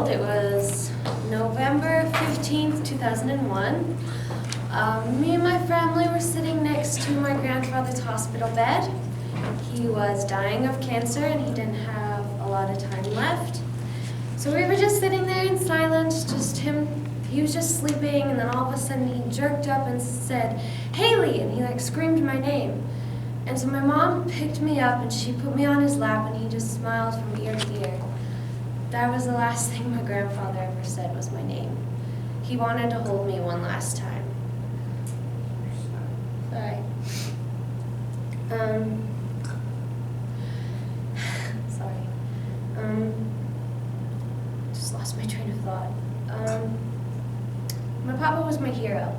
old. It was November 15th, 2001. Me and my family were sitting next to my grandfather's hospital bed. He was dying of cancer and he didn't have a lot of time left. So we were just sitting there in silence, just him. He was just sleeping, and then all of a sudden he jerked up and said, "Haley!" and he like screamed my name. And so my mom picked me up and she put me on his lap and he just smiled from ear to ear. That was the last thing my grandfather ever said was my name. He wanted to hold me one last time. Sorry. Sorry. Just lost my train of thought. My papa was my hero.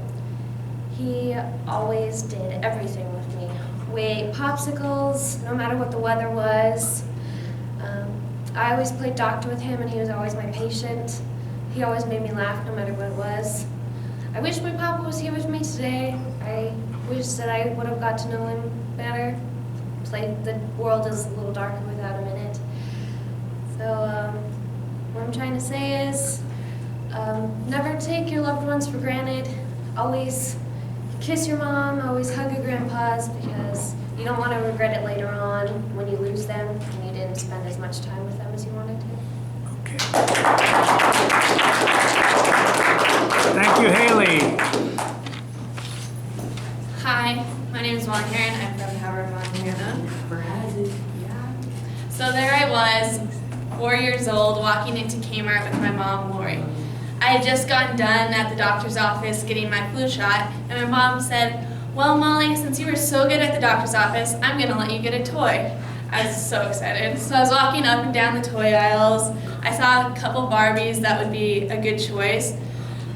He always did everything with me. We ate popsicles, no matter what the weather was. I always played doctor with him and he was always my patient. He always made me laugh no matter what it was. I wish my papa was here with me today. I wish that I would have got to know him better. The world is a little darker without him in it. So what I'm trying to say is, never take your loved ones for granted. Always kiss your mom, always hug your grandpas, because you don't want to regret it later on when you lose them and you didn't spend as much time with them as you wanted to. Okay. Thank you, Haley. Hi, my name is Molly Heron. I'm from Howard, Montana. Yeah. So there I was, 4 years old, walking into Kmart with my mom, Lori. I had just gotten done at the doctor's office getting my flu shot, and my mom said, "Well, Molly, since you were so good at the doctor's office, I'm going to let you get a toy." I was so excited. So I was walking up and down the toy aisles. I saw a couple Barbies that would be a good choice.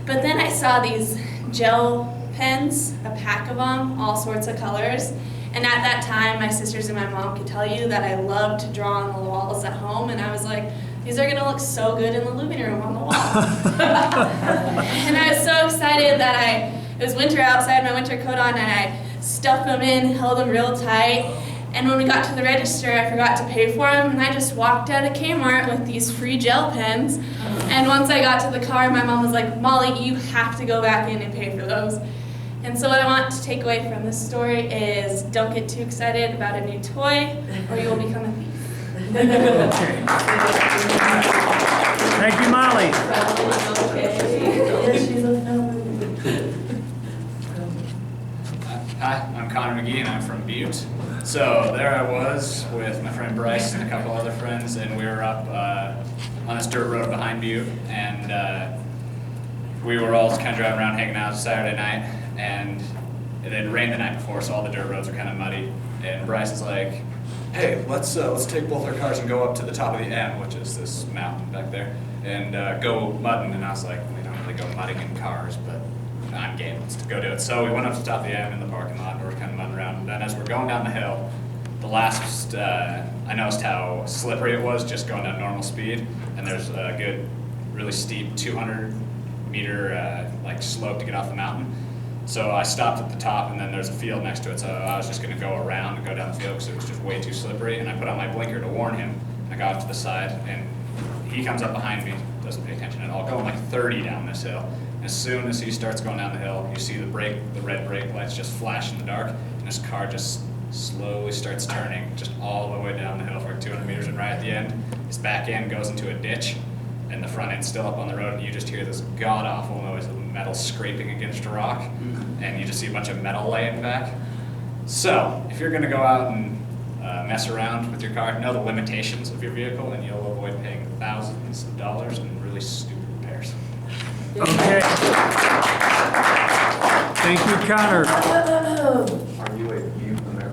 But then I saw these gel pens, a pack of them, all sorts of colors. And at that time, my sisters and my mom could tell you that I loved to draw on the walls at home, and I was like, these are going to look so good in the living room on the wall. And I was so excited that it was winter outside, my winter coat on, and I stuffed them in, held them real tight. And when we got to the register, I forgot to pay for them, and I just walked out of Kmart with these free gel pens. And once I got to the car, my mom was like, "Molly, you have to go back in and pay for those." And so what I want to take away from this story is, don't get too excited about a new toy, or you will become a thief. Okay. Thank you, Molly. Hi, I'm Connor McGee and I'm from Butte. So there I was with my friend Bryce and a couple other friends, and we were up on this dirt road behind Butte, and we were all kind of driving around hanging out Saturday night, and it had rained the night before, so all the dirt roads were kind of muddy. And Bryce is like, "Hey, let's take both our cars and go up to the top of the M, which is this mountain back there, and go mudding." And I was like, "We don't really go mudding in cars, but I'm game. Let's go do it." So we went up to the top of the M in the parking lot, and we were kind of mudding around. And then as we're going down the hill, the last, I noticed how slippery it was just going at normal speed. And there's a good, really steep 200-meter like slope to get off the mountain. So I stopped at the top, and then there's a field next to it. So I was just going to go around and go down the field because it was just way too slippery. And I put on my blinker to warn him. And I got off to the side, and he comes up behind me, doesn't pay attention at all, going like 30 down this hill. As soon as he starts going down the hill, you see the red brake lights just flash in the dark, and his car just slowly starts turning just all the way down the hill for 200 meters, and right at the end, his back end goes into a ditch, and the front end's still up on the road, and you just hear this god-awful noise of metal scraping against a rock, and you just see a bunch of metal laying back. So, if you're gonna go out and mess around with your car, know the limitations of your vehicle, and you'll avoid paying thousands of dollars in really stupid repairs. Okay. Thank you, Connor. Are you